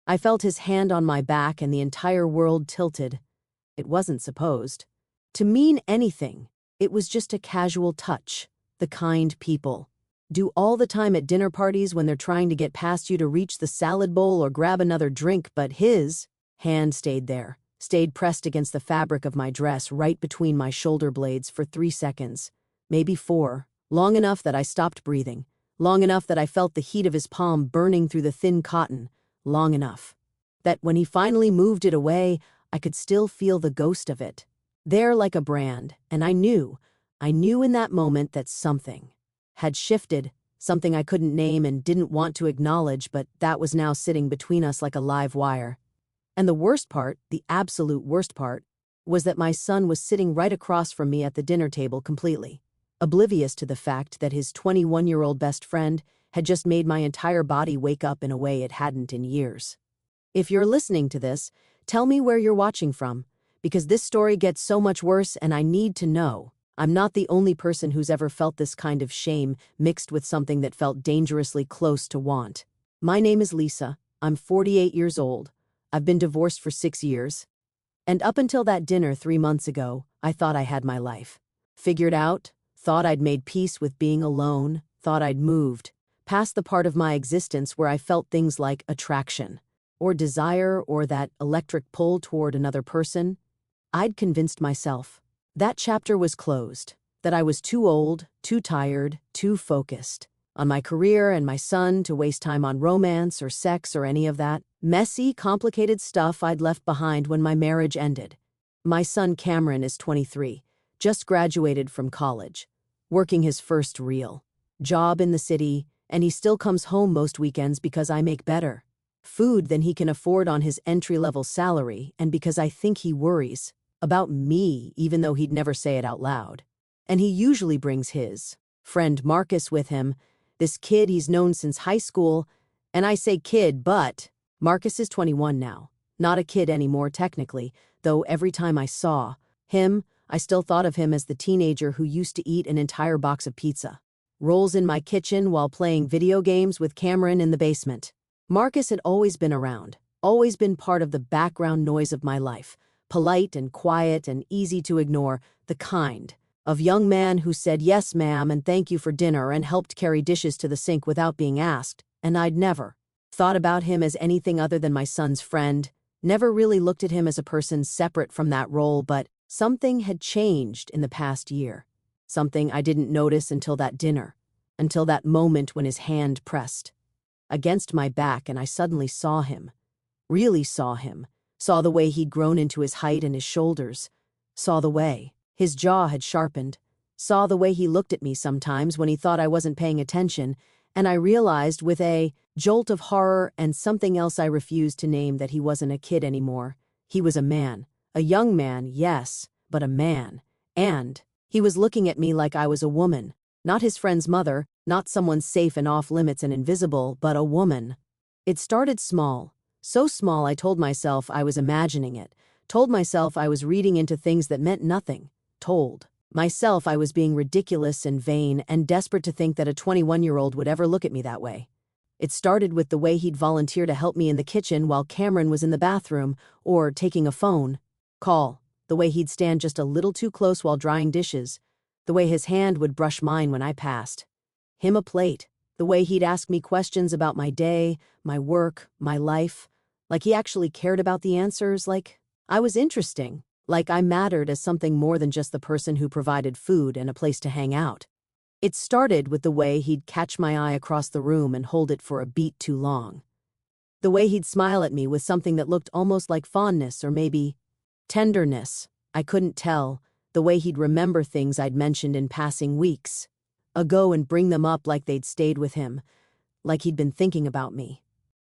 I felt his hand on my back and the entire world tilted. It wasn't supposed to mean anything. It was just a casual touch, the kind people do all the time at dinner parties when they're trying to get past you to reach the salad bowl or grab another drink, but his hand stayed there, stayed pressed against the fabric of my dress right between my shoulder blades for 3 seconds, maybe 4, long enough that I stopped breathing, long enough that I felt the heat of his palm burning through the thin cotton, long enough that when he finally moved it away, I could still feel the ghost of it, there like a brand, and I knew in that moment that something had shifted, something I couldn't name and didn't want to acknowledge, but that was now sitting between us like a live wire. And the worst part, the absolute worst part, was that my son was sitting right across from me at the dinner table completely oblivious to the fact that his 21-year-old best friend had just made my entire body wake up in a way it hadn't in years. If you're listening to this, tell me where you're watching from, because this story gets so much worse and I need to know. I'm not the only person who's ever felt this kind of shame mixed with something that felt dangerously close to want. My name is Lisa. I'm 48 years old. I've been divorced for 6 years. And up until that dinner 3 months ago, I thought I had my life figured out, thought I'd made peace with being alone, thought I'd moved past the part of my existence where I felt things like attraction, or desire, or that electric pull toward another person. I'd convinced myself that chapter was closed, that I was too old, too tired, too focused on my career and my son to waste time on romance or sex or any of that messy, complicated stuff I'd left behind when my marriage ended. My son Cameron is 23, just graduated from college, working his first real job in the city, and he still comes home most weekends because I make better food than he can afford on his entry-level salary, and because I think he worries about me, even though he'd never say it out loud. And he usually brings his friend Marcus with him, this kid he's known since high school. And I say kid, but Marcus is 21 now. Not a kid anymore technically, though every time I saw him, I still thought of him as the teenager who used to eat an entire box of pizza rolls in my kitchen while playing video games with Cameron in the basement. Marcus had always been around, always been part of the background noise of my life, polite and quiet and easy to ignore, the kind of young man who said yes ma'am and thank you for dinner and helped carry dishes to the sink without being asked, and I'd never thought about him as anything other than my son's friend, never really looked at him as a person separate from that role, but something had changed in the past year. Something I didn't notice until that dinner, until that moment when his hand pressed against my back and I suddenly saw him, really saw him, saw the way he'd grown into his height and his shoulders, saw the way his jaw had sharpened, saw the way he looked at me sometimes when he thought I wasn't paying attention, and I realized with a jolt of horror and something else I refused to name that he wasn't a kid anymore. He was a man, a young man, yes, but a man, and he was looking at me like I was a woman, not his friend's mother, not someone safe and off limits and invisible, but a woman. It started small, so small I told myself I was imagining it, told myself I was reading into things that meant nothing, told myself I was being ridiculous and vain and desperate to think that a 21-year-old would ever look at me that way. It started with the way he'd volunteer to help me in the kitchen while Cameron was in the bathroom or taking a phone call, the way he'd stand just a little too close while drying dishes, the way his hand would brush mine when I passed him a plate, the way he'd ask me questions about my day, my work, my life, like he actually cared about the answers, like I was interesting, like I mattered as something more than just the person who provided food and a place to hang out. It started with the way he'd catch my eye across the room and hold it for a beat too long. The way he'd smile at me with something that looked almost like fondness or maybe tenderness. I couldn't tell. The way he'd remember things I'd mentioned in passing weeks ago and bring them up like they'd stayed with him, like he'd been thinking about me.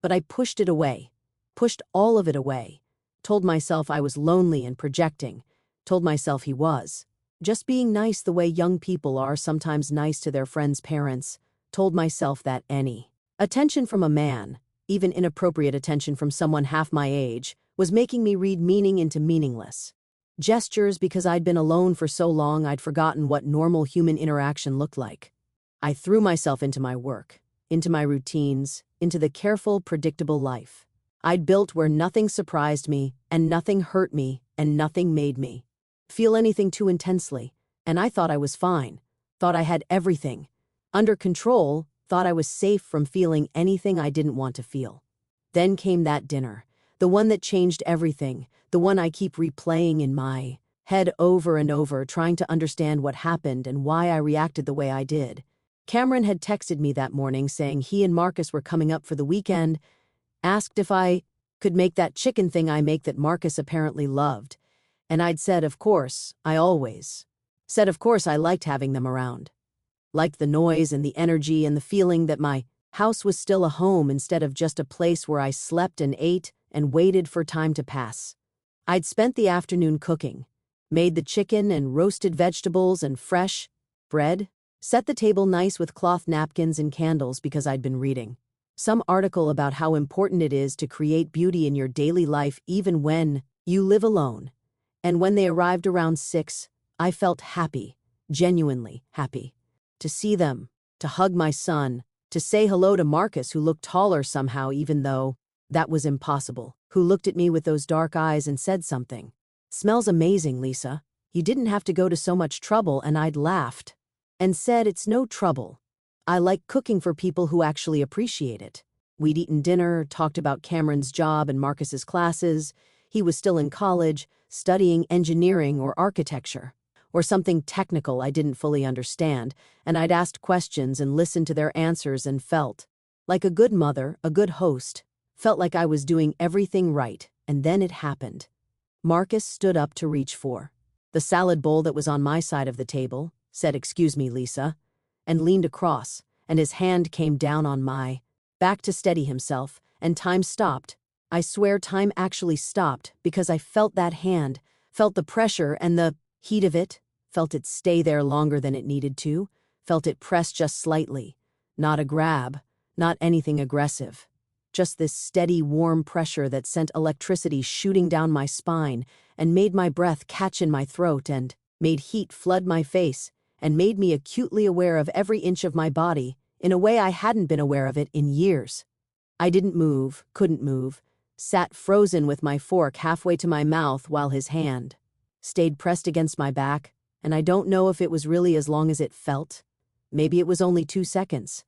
But I pushed it away, pushed all of it away, told myself I was lonely and projecting, told myself he was just being nice the way young people are sometimes nice to their friends' parents, told myself that any attention from a man, even inappropriate attention from someone half my age, was making me read meaning into meaningless gestures because I'd been alone for so long I'd forgotten what normal human interaction looked like. I threw myself into my work, into my routines, into the careful, predictable life. I'd built where nothing surprised me, and nothing hurt me, and nothing made me feel anything too intensely. And I thought I was fine, thought I had everything under control, thought I was safe from feeling anything I didn't want to feel. Then came that dinner, the one that changed everything, the one I keep replaying in my head over and over, trying to understand what happened and why I reacted the way I did. Cameron had texted me that morning saying he and Marcus were coming up for the weekend, asked if I could make that chicken thing I make that Marcus apparently loved. And I'd said, of course, I always said, of course, I liked having them around. Liked the noise and the energy and the feeling that my house was still a home instead of just a place where I slept and ate and waited for time to pass. I'd spent the afternoon cooking, made the chicken and roasted vegetables and fresh bread, set the table nice with cloth napkins and candles because I'd been reading some article about how important it is to create beauty in your daily life even when you live alone. And when they arrived around 6, I felt happy, genuinely happy. To see them, to hug my son, to say hello to Marcus, who looked taller somehow even though that was impossible, who looked at me with those dark eyes and said something. "Smells amazing, Lisa. You didn't have to go to so much trouble," and I'd laughed and said, "It's no trouble. I like cooking for people who actually appreciate it." We'd eaten dinner, talked about Cameron's job and Marcus's classes. He was still in college, studying engineering or architecture, or something technical I didn't fully understand, and I'd asked questions and listened to their answers and felt like a good mother, a good host, felt like I was doing everything right, and then it happened. Marcus stood up to reach for the salad bowl that was on my side of the table, said, "Excuse me, Lisa," and leaned across, and his hand came down on my back to steady himself, and time stopped. I swear time actually stopped because I felt that hand, felt the pressure and the heat of it, felt it stay there longer than it needed to, felt it press just slightly. Not a grab, not anything aggressive. Just this steady, warm pressure that sent electricity shooting down my spine and made my breath catch in my throat and made heat flood my face and made me acutely aware of every inch of my body in a way I hadn't been aware of it in years. I didn't move, couldn't move, sat frozen with my fork halfway to my mouth while his hand stayed pressed against my back, and I don't know if it was really as long as it felt. Maybe it was only 2 seconds.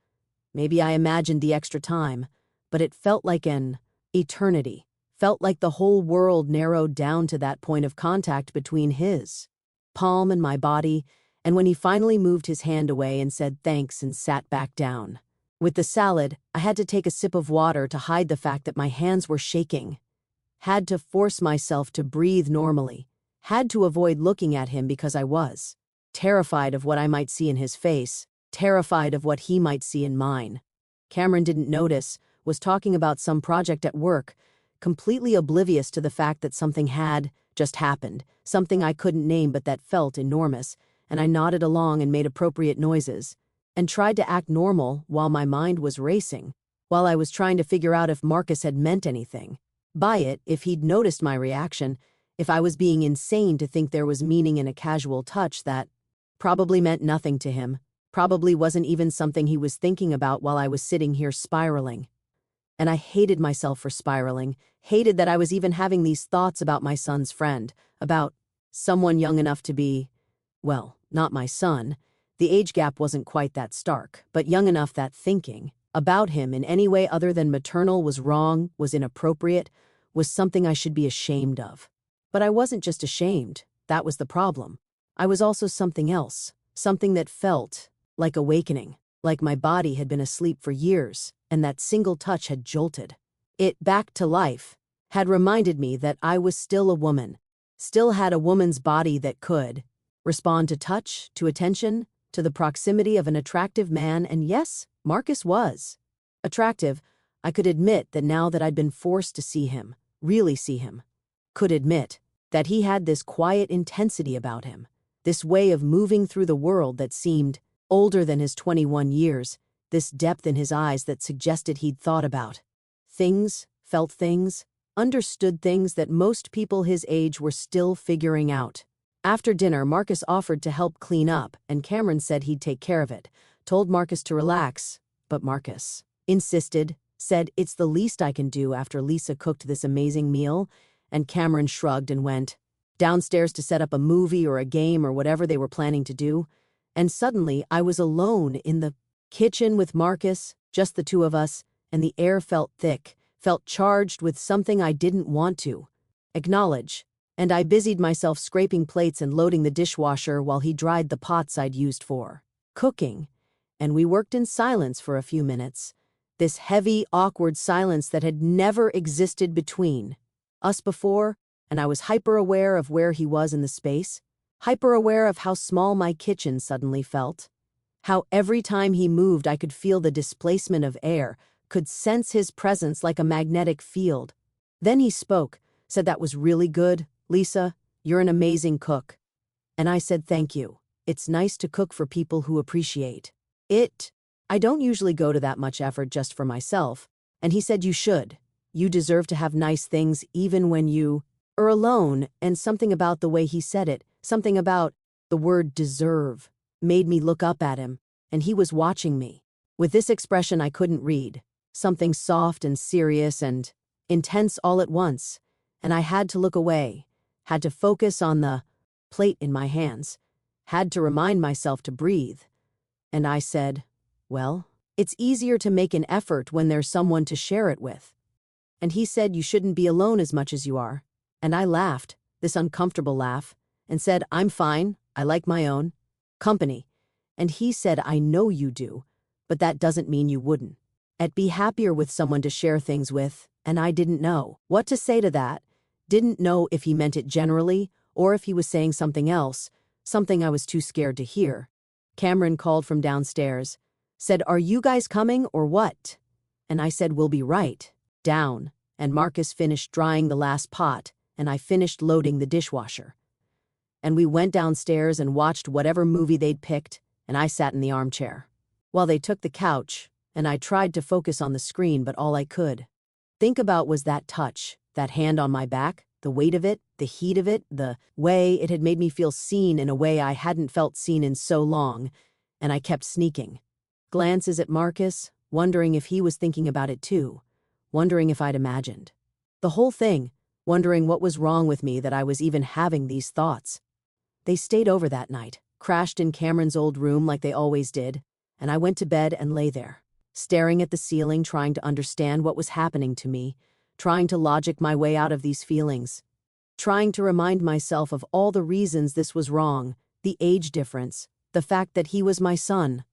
Maybe I imagined the extra time, but it felt like an eternity. Felt like the whole world narrowed down to that point of contact between his palm and my body, and when he finally moved his hand away and said thanks and sat back down. With the salad, I had to take a sip of water to hide the fact that my hands were shaking. Had to force myself to breathe normally. Had to avoid looking at him because I was terrified of what I might see in his face, terrified of what he might see in mine. Cameron didn't notice, was talking about some project at work, completely oblivious to the fact that something had just happened, something I couldn't name but that felt enormous, and I nodded along and made appropriate noises, and tried to act normal while my mind was racing, while I was trying to figure out if Marcus had meant anything by it, if he'd noticed my reaction, if I was being insane to think there was meaning in a casual touch that probably meant nothing to him, probably wasn't even something he was thinking about while I was sitting here spiraling. And I hated myself for spiraling, hated that I was even having these thoughts about my son's friend, about someone young enough to be, well, not my son. The age gap wasn't quite that stark, but young enough that thinking about him in any way other than maternal was wrong, was inappropriate, was something I should be ashamed of. But I wasn't just ashamed, that was the problem. I was also something else, something that felt like awakening, like my body had been asleep for years, and that single touch had jolted it back to life, had reminded me that I was still a woman, still had a woman's body that could respond to touch, to attention, to the proximity of an attractive man, and yes, Marcus was attractive. I could admit that now that I'd been forced to see him, really see him, could admit that he had this quiet intensity about him, this way of moving through the world that seemed older than his 21 years, this depth in his eyes that suggested he'd thought about things, felt things, understood things that most people his age were still figuring out. After dinner, Marcus offered to help clean up, and Cameron said he'd take care of it, told Marcus to relax, but Marcus insisted, said, "It's the least I can do," after Lisa cooked this amazing meal, and Cameron shrugged and went downstairs to set up a movie or a game or whatever they were planning to do. And suddenly I was alone in the kitchen with Marcus, just the two of us, and the air felt thick, felt charged with something I didn't want to acknowledge. And I busied myself scraping plates and loading the dishwasher while he dried the pots I'd used for cooking. And we worked in silence for a few minutes. This heavy, awkward silence that had never existed between us before, and I was hyper-aware of where he was in the space, hyper-aware of how small my kitchen suddenly felt, how every time he moved I could feel the displacement of air, could sense his presence like a magnetic field. Then he spoke, said, "That was really good, Lisa. You're an amazing cook." And I said, "Thank you. It's nice to cook for people who appreciate it. I don't usually go to that much effort just for myself." And he said, "You should. You deserve to have nice things even when you are alone." And something about the way he said it, something about the word deserve, made me look up at him, and he was watching me. With this expression I couldn't read, something soft and serious and intense all at once, and I had to look away, had to focus on the plate in my hands, had to remind myself to breathe. And I said, "Well, it's easier to make an effort when there's someone to share it with." And he said, "You shouldn't be alone as much as you are." And I laughed, this uncomfortable laugh, and said, "I'm fine. I like my own company." And he said, "I know you do, but that doesn't mean you wouldn't. I'd be happier with someone to share things with." And I didn't know what to say to that, didn't know if he meant it generally or if he was saying something else, something I was too scared to hear. Cameron called from downstairs, said, "Are you guys coming or what?" And I said, "We'll be right down." And Marcus finished drying the last pot, and I finished loading the dishwasher. And we went downstairs and watched whatever movie they'd picked, and I sat in the armchair while they took the couch, and I tried to focus on the screen, but all I could think about was that touch, that hand on my back, the weight of it, the heat of it, the way it had made me feel seen in a way I hadn't felt seen in so long, and I kept sneaking glances at Marcus, wondering if he was thinking about it too, wondering if I'd imagined the whole thing, wondering what was wrong with me that I was even having these thoughts. They stayed over that night, crashed in Cameron's old room like they always did, and I went to bed and lay there, staring at the ceiling, trying to understand what was happening to me, trying to logic my way out of these feelings, trying to remind myself of all the reasons this was wrong, the age difference, the fact that he was my son's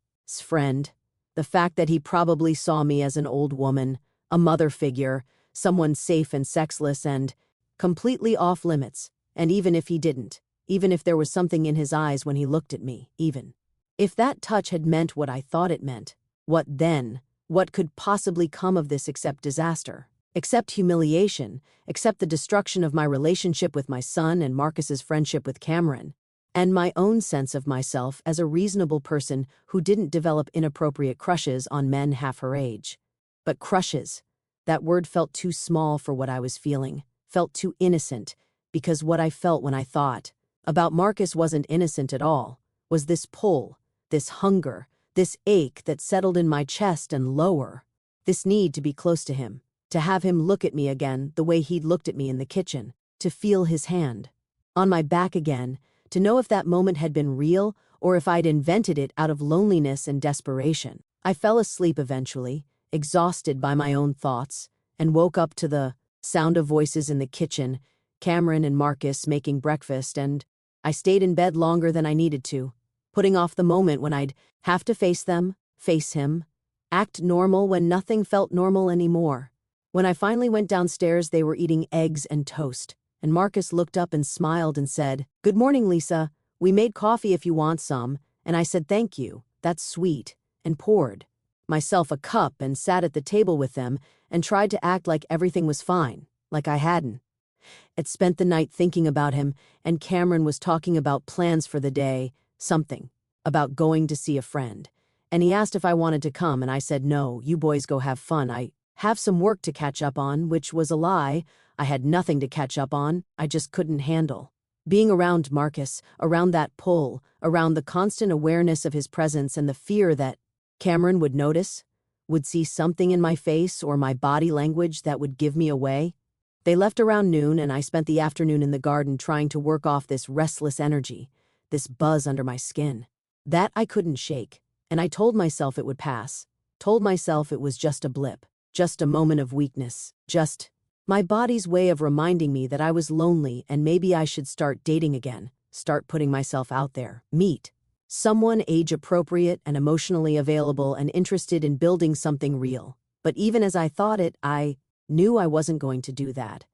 friend, the fact that he probably saw me as an old woman, a mother figure, someone safe and sexless and completely off limits. And even if he didn't, even if there was something in his eyes when he looked at me, even if that touch had meant what I thought it meant, what then? What could possibly come of this except disaster? Except humiliation, except the destruction of my relationship with my son and Marcus's friendship with Cameron, and my own sense of myself as a reasonable person who didn't develop inappropriate crushes on men half her age. But crushes, that word felt too small for what I was feeling, felt too innocent, because what I felt when I thought about Marcus wasn't innocent at all, was this pull, this hunger, this ache that settled in my chest and lower, this need to be close to him, to have him look at me again the way he'd looked at me in the kitchen, to feel his hand on my back again, to know if that moment had been real or if I'd invented it out of loneliness and desperation. I fell asleep eventually, exhausted by my own thoughts, and woke up to the sound of voices in the kitchen, Cameron and Marcus making breakfast, and I stayed in bed longer than I needed to, putting off the moment when I'd have to face them, face him, act normal when nothing felt normal anymore. When I finally went downstairs, they were eating eggs and toast, and Marcus looked up and smiled and said, "Good morning, Lisa. We made coffee if you want some." And I said, "Thank you, that's sweet," and poured myself a cup and sat at the table with them and tried to act like everything was fine, like I hadn't. I'd spent the night thinking about him, and Cameron was talking about plans for the day, something about going to see a friend. And he asked if I wanted to come, and I said, "No, you boys go have fun. I have some work to catch up on," which was a lie. I had nothing to catch up on. I just couldn't handle being around Marcus, around that pull, around the constant awareness of his presence and the fear that Cameron would notice, would see something in my face or my body language that would give me away. They left around noon, and I spent the afternoon in the garden trying to work off this restless energy, this buzz under my skin. That I couldn't shake, and I told myself it would pass. Told myself it was just a blip, just a moment of weakness, just my body's way of reminding me that I was lonely and maybe I should start dating again, start putting myself out there, meet someone age-appropriate and emotionally available and interested in building something real. But even as I thought it, I knew I wasn't going to do that.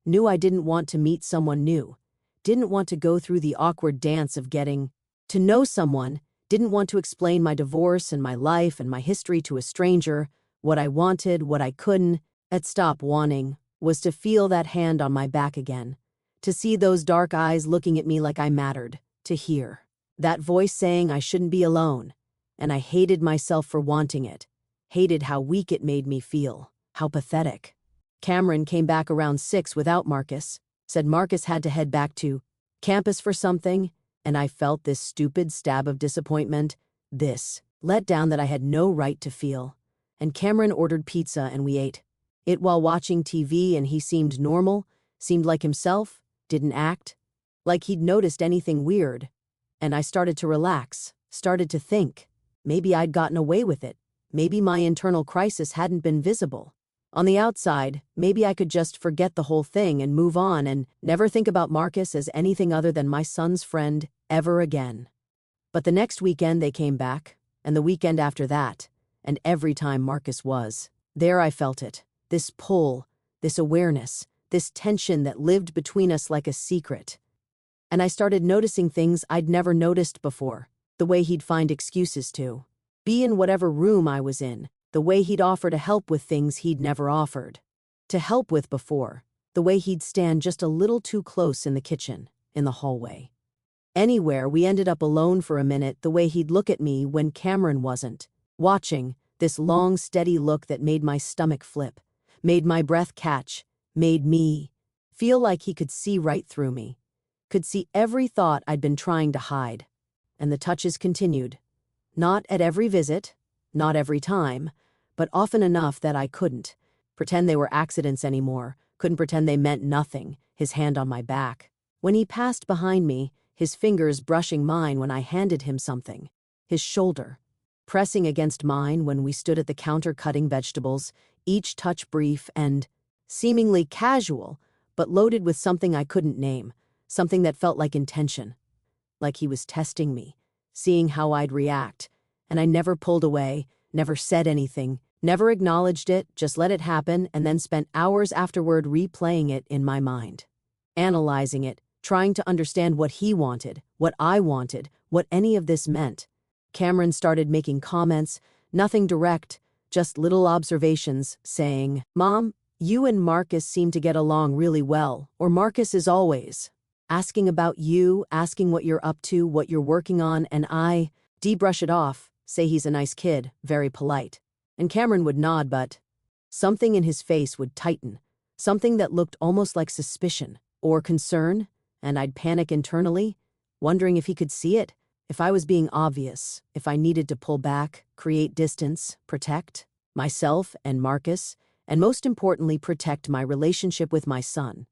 Knew I didn't want to meet someone new. Didn't want to go through the awkward dance of getting to know someone. Didn't want to explain my divorce and my life and my history to a stranger. What I wanted, what I couldn't, stop wanting, was to feel that hand on my back again. To see those dark eyes looking at me like I mattered. To hear that voice saying I shouldn't be alone. And I hated myself for wanting it. Hated how weak it made me feel. How pathetic. Cameron came back around 6 without Marcus. Said Marcus had to head back to campus for something. And I felt this stupid stab of disappointment. This letdown that I had no right to feel. And Cameron ordered pizza and we ate it while watching TV, and he seemed normal, seemed like himself, didn't act like he'd noticed anything weird. And I started to relax, started to think. Maybe I'd gotten away with it. Maybe my internal crisis hadn't been visible. On the outside, maybe I could just forget the whole thing and move on and never think about Marcus as anything other than my son's friend ever again. But the next weekend they came back, and the weekend after that, and every time Marcus was there, I felt it. This pull, this awareness, this tension that lived between us like a secret. And I started noticing things I'd never noticed before. The way he'd find excuses to be in whatever room I was in. The way he'd offer to help with things he'd never offered to help with before. The way he'd stand just a little too close in the kitchen, in the hallway. Anywhere we ended up alone for a minute, the way he'd look at me when Cameron wasn't watching, this long, steady look that made my stomach flip, made my breath catch, made me feel like he could see right through me, could see every thought I'd been trying to hide. And the touches continued. Not at every visit, not every time, but often enough that I couldn't pretend they were accidents anymore, couldn't pretend they meant nothing, his hand on my back. When he passed behind me, his fingers brushing mine when I handed him something, his shoulder pressing against mine when we stood at the counter cutting vegetables, each touch brief and seemingly casual, but loaded with something I couldn't name, something that felt like intention, like he was testing me, seeing how I'd react. And I never pulled away, never said anything, never acknowledged it, just let it happen, and then spent hours afterward replaying it in my mind, analyzing it, trying to understand what he wanted, what I wanted, what any of this meant. Cameron started making comments, nothing direct, just little observations, saying, "Mom, you and Marcus seem to get along really well," or "Marcus is always asking about you, asking what you're up to, what you're working on," and I brush it off, say he's a nice kid, very polite. And Cameron would nod, but something in his face would tighten, something that looked almost like suspicion or concern, and I'd panic internally, wondering if he could see it, if I was being obvious, if I needed to pull back, create distance, protect myself and Marcus, and most importantly, protect my relationship with my son.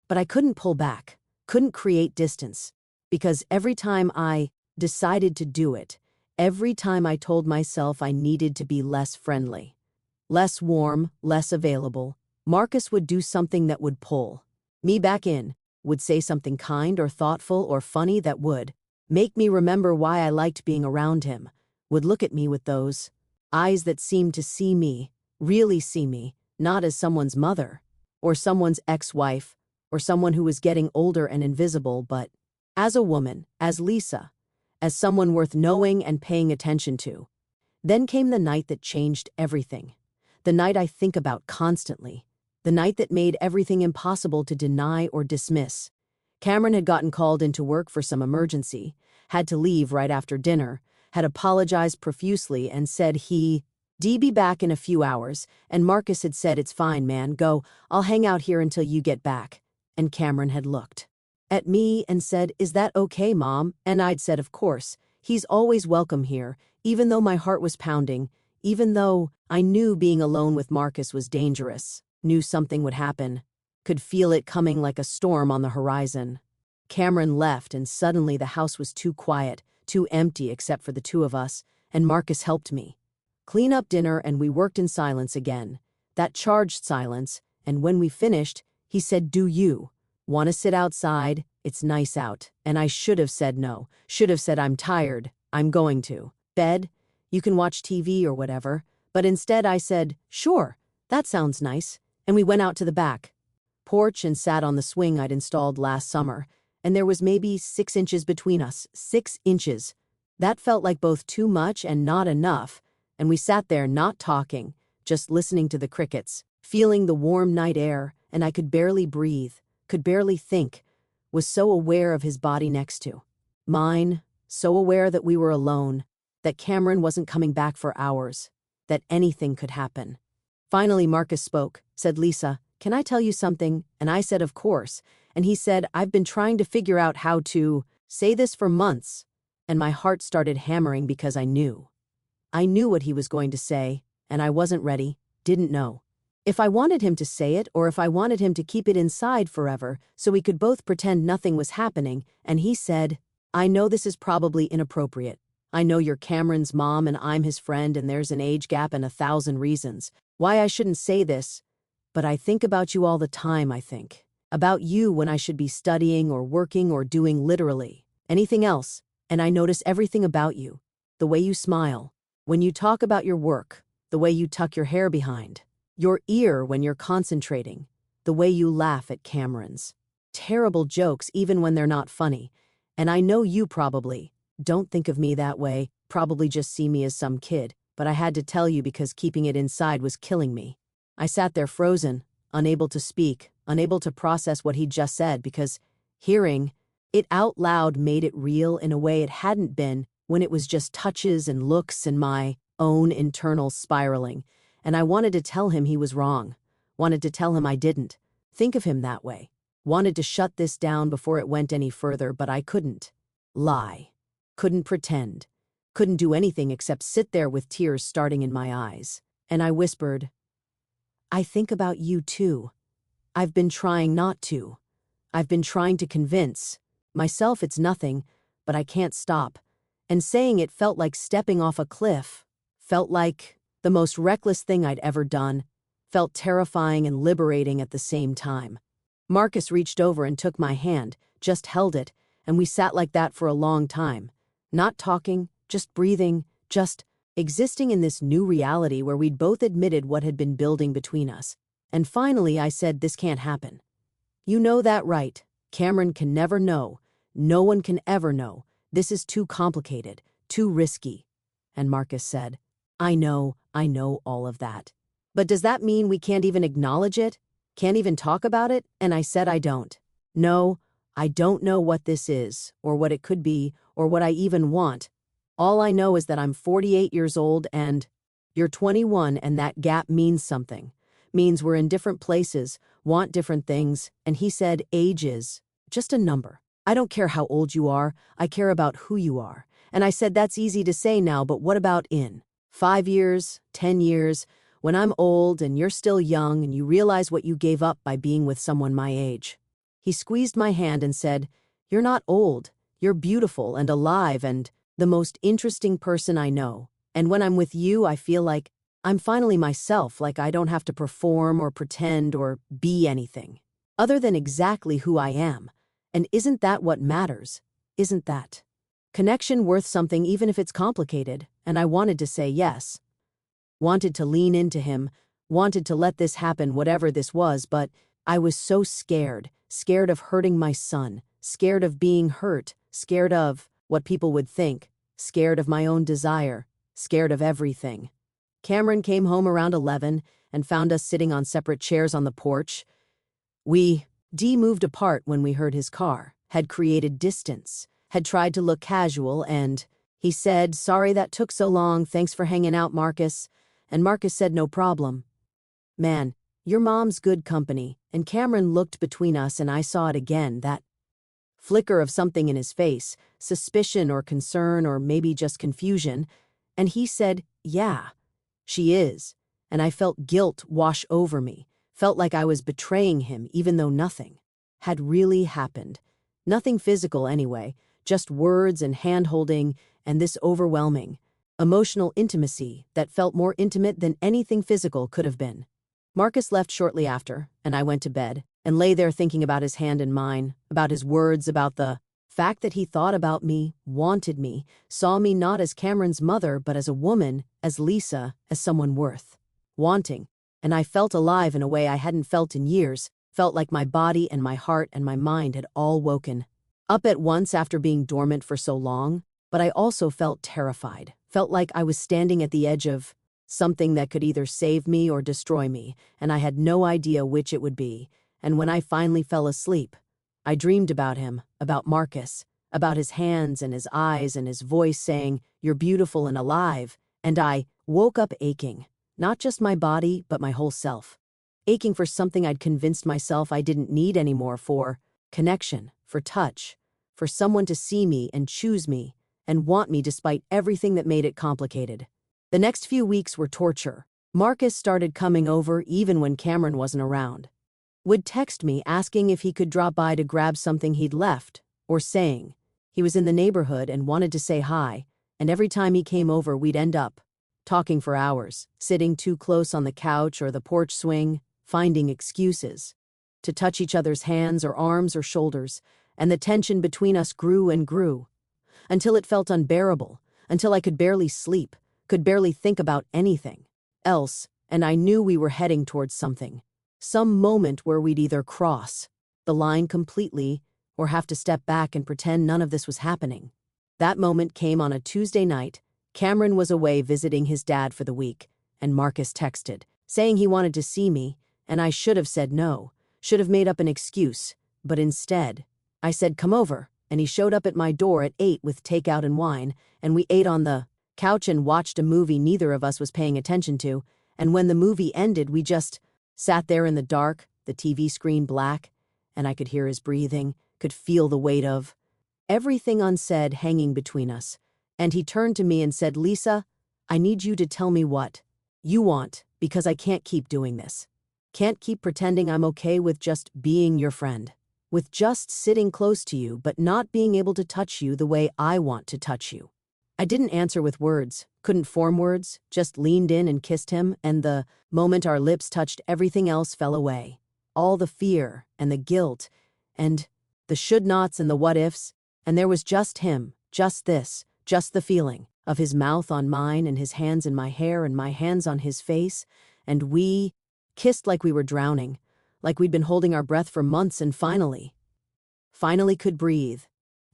But I couldn't pull back, couldn't create distance, because every time I decided to do it, every time I told myself I needed to be less friendly, less warm, less available, Marcus would do something that would pull me back in, would say something kind or thoughtful or funny that would make me remember why I liked being around him, would look at me with those eyes that seemed to see me, really see me, not as someone's mother, or someone's ex-wife, or someone who was getting older and invisible, but as a woman, as Lisa, as someone worth knowing and paying attention to. Then came the night that changed everything. The night I think about constantly. The night that made everything impossible to deny or dismiss. Cameron had gotten called into work for some emergency, had to leave right after dinner, had apologized profusely and said he'd be back in a few hours, and Marcus had said, "It's fine, man, go, I'll hang out here until you get back." And Cameron had looked at me and said, "Is that okay, Mom?" And I'd said, "Of course, he's always welcome here," even though my heart was pounding, even though I knew being alone with Marcus was dangerous, knew something would happen, could feel it coming like a storm on the horizon. Cameron left, and suddenly the house was too quiet, too empty except for the two of us, and Marcus helped me clean up dinner, and we worked in silence again. That charged silence, and when we finished, he said, "Do you want to sit outside? It's nice out." And I should have said no, should have said, "I'm tired, I'm going to bed. You can watch TV or whatever." But instead I said, "Sure, that sounds nice." And we went out to the back porch and sat on the swing I'd installed last summer, and there was maybe 6 inches between us. 6 inches. That felt like both too much and not enough, and we sat there not talking, just listening to the crickets, feeling the warm night air, and I could barely breathe, could barely think, was so aware of his body next to mine, so aware that we were alone, that Cameron wasn't coming back for hours, that anything could happen. Finally Marcus spoke, said, "Lisa, can I tell you something?" And I said, "Of course." And he said, "I've been trying to figure out how to say this for months." And my heart started hammering because I knew. I knew what he was going to say, and I wasn't ready, didn't know. If I wanted him to say it or if I wanted him to keep it inside forever so we could both pretend nothing was happening, and he said, "I know this is probably inappropriate. I know you're Cameron's mom and I'm his friend and there's an age gap and 1,000 reasons why I shouldn't say this, but I think about you all the time. I think about you when I should be studying or working or doing literally anything else, and I notice everything about you, the way you smile, when you talk about your work, the way you tuck your hair behind, your ear when you're concentrating, the way you laugh at Cameron's terrible jokes even when they're not funny, and I know you probably don't think of me that way, probably just see me as some kid, but I had to tell you because keeping it inside was killing me." I sat there frozen, unable to speak, unable to process what he'd just said because hearing it out loud made it real in a way it hadn't been when it was just touches and looks and my own internal spiraling. And I wanted to tell him he was wrong, wanted to tell him I didn't think of him that way, wanted to shut this down before it went any further, but I couldn't lie, couldn't pretend, couldn't do anything except sit there with tears starting in my eyes. And I whispered, "I think about you too. I've been trying not to. I've been trying to convince myself it's nothing, but I can't stop." And saying it felt like stepping off a cliff, felt like the most reckless thing I'd ever done, felt terrifying and liberating at the same time. Marcus reached over and took my hand, just held it, and we sat like that for a long time, not talking, just breathing, just existing in this new reality where we'd both admitted what had been building between us. And finally I said, "This can't happen. You know that, right? Cameron can never know. No one can ever know. This is too complicated, too risky." And Marcus said, I know all of that. But does that mean we can't even acknowledge it? Can't even talk about it?" And I said, "I don't. No, I don't know what this is, or what it could be, or what I even want. All I know is that I'm 48 years old and you're 21, and that gap means something. Means we're in different places, want different things." And he said, "Age is just a number. I don't care how old you are, I care about who you are." And I said, "That's easy to say now, but what about in 5 years, 10 years, when I'm old and you're still young and you realize what you gave up by being with someone my age?" He squeezed my hand and said, "You're not old, you're beautiful and alive and the most interesting person I know. And when I'm with you, I feel like I'm finally myself, like I don't have to perform or pretend or be anything other than exactly who I am. And isn't that what matters? Isn't that connection worth something even if it's complicated?" And I wanted to say yes. Wanted to lean into him, wanted to let this happen, whatever this was, but I was so scared, scared of hurting my son, scared of being hurt, scared of what people would think, scared of my own desire, scared of everything. Cameron came home around 11 and found us sitting on separate chairs on the porch. We moved apart when we heard his car, had created distance, had tried to look casual, and he said, "Sorry that took so long, thanks for hanging out, Marcus." And Marcus said, "No problem. Man, your mom's good company." And Cameron looked between us and I saw it again, that flicker of something in his face, suspicion or concern or maybe just confusion. And he said, "Yeah, She is. And I felt guilt wash over me, felt like I was betraying him even though nothing had really happened. Nothing physical anyway, just words and hand-holding and this overwhelming, emotional intimacy that felt more intimate than anything physical could have been. Marcus left shortly after, and I went to bed, and lay there thinking about his hand in mine, about his words, about the fact that he thought about me, wanted me, saw me not as Cameron's mother but as a woman, as Lisa, as someone worth wanting. And I felt alive in a way I hadn't felt in years, felt like my body and my heart and my mind had all woken up at once after being dormant for so long, but I also felt terrified, felt like I was standing at the edge of something that could either save me or destroy me, and I had no idea which it would be. And when I finally fell asleep, I dreamed about him, about Marcus, about his hands and his eyes and his voice saying, "You're beautiful and alive," and I woke up aching, not just my body, but my whole self. Aching for something I'd convinced myself I didn't need anymore, for connection, for touch, for someone to see me and choose me and want me despite everything that made it complicated. The next few weeks were torture. Marcus started coming over even when Cameron wasn't around. Would text me asking if he could drop by to grab something he'd left, or saying he was in the neighborhood and wanted to say hi, and every time he came over we'd end up talking for hours, sitting too close on the couch or the porch swing, finding excuses to touch each other's hands or arms or shoulders, and the tension between us grew and grew, until it felt unbearable, until I could barely sleep, could barely think about anything else, and I knew we were heading towards something. Some moment where we'd either cross the line completely or have to step back and pretend none of this was happening. That moment came on a Tuesday night. Cameron was away visiting his dad for the week, and Marcus texted, saying he wanted to see me, and I should have said no, should have made up an excuse, but instead, I said come over, and he showed up at my door at 8 with takeout and wine, and we ate on the couch and watched a movie neither of us was paying attention to, and when the movie ended we just sat there in the dark, the TV screen black, and I could hear his breathing, could feel the weight of everything unsaid hanging between us. And he turned to me and said, "Lisa, I need you to tell me what you want, because I can't keep doing this. Can't keep pretending I'm okay with just being your friend, with just sitting close to you but not being able to touch you the way I want to touch you." I didn't answer with words, couldn't form words, just leaned in and kissed him, and the moment our lips touched, everything else fell away. All the fear and the guilt and the should-nots and the what-ifs, and there was just him, just this, just the feeling of his mouth on mine and his hands in my hair and my hands on his face, and we kissed like we were drowning, like we'd been holding our breath for months and finally could breathe.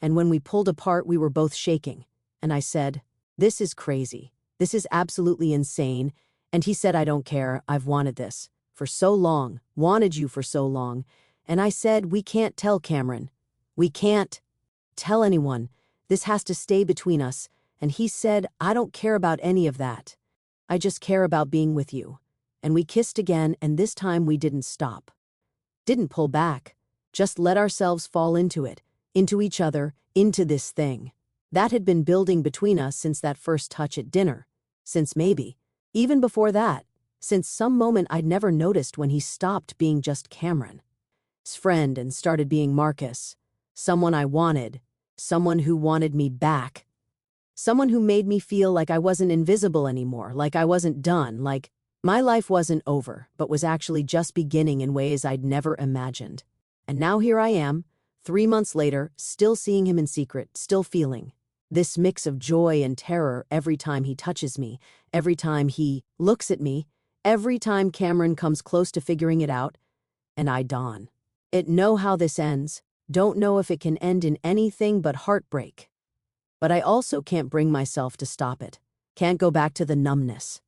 And when we pulled apart, we were both shaking. And I said, "This is crazy. This is absolutely insane." And he said, "I don't care. I've wanted this for so long, wanted you for so long." And I said, "We can't tell Cameron. We can't tell anyone. This has to stay between us." And he said, "I don't care about any of that. I just care about being with you." And we kissed again, and this time we didn't stop. Didn't pull back. Just let ourselves fall into it, into each other, into this thing that had been building between us since that first touch at dinner, since maybe, even before that, since some moment I'd never noticed when he stopped being just Cameron's friend and started being Marcus, someone I wanted, someone who wanted me back, someone who made me feel like I wasn't invisible anymore, like I wasn't done, like my life wasn't over, but was actually just beginning in ways I'd never imagined. And now here I am, 3 months later, still seeing him in secret, still feeling this mix of joy and terror every time he touches me, every time he looks at me, every time Cameron comes close to figuring it out, and I dawn. It know how this ends, don't know if it can end in anything but heartbreak. But I also can't bring myself to stop it. Can't go back to the numbness.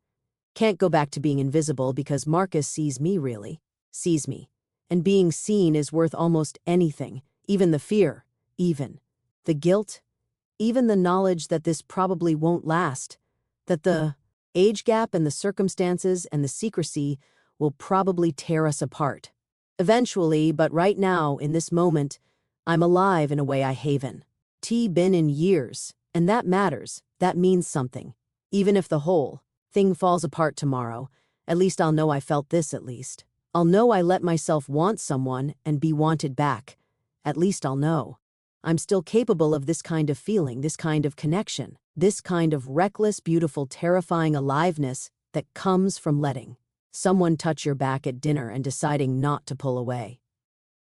Can't go back to being invisible because Marcus sees me really, sees me. And being seen is worth almost anything, even the fear, even the guilt, even the knowledge that this probably won't last, that the age gap and the circumstances and the secrecy will probably tear us apart. Eventually, but right now, in this moment, I'm alive in a way I haven't been in years, and that matters, that means something. Even if the whole thing falls apart tomorrow, at least I'll know I felt this at least. I'll know I let myself want someone and be wanted back. At least I'll know. I'm still capable of this kind of feeling, this kind of connection, this kind of reckless, beautiful, terrifying aliveness that comes from letting someone touch your back at dinner and deciding not to pull away.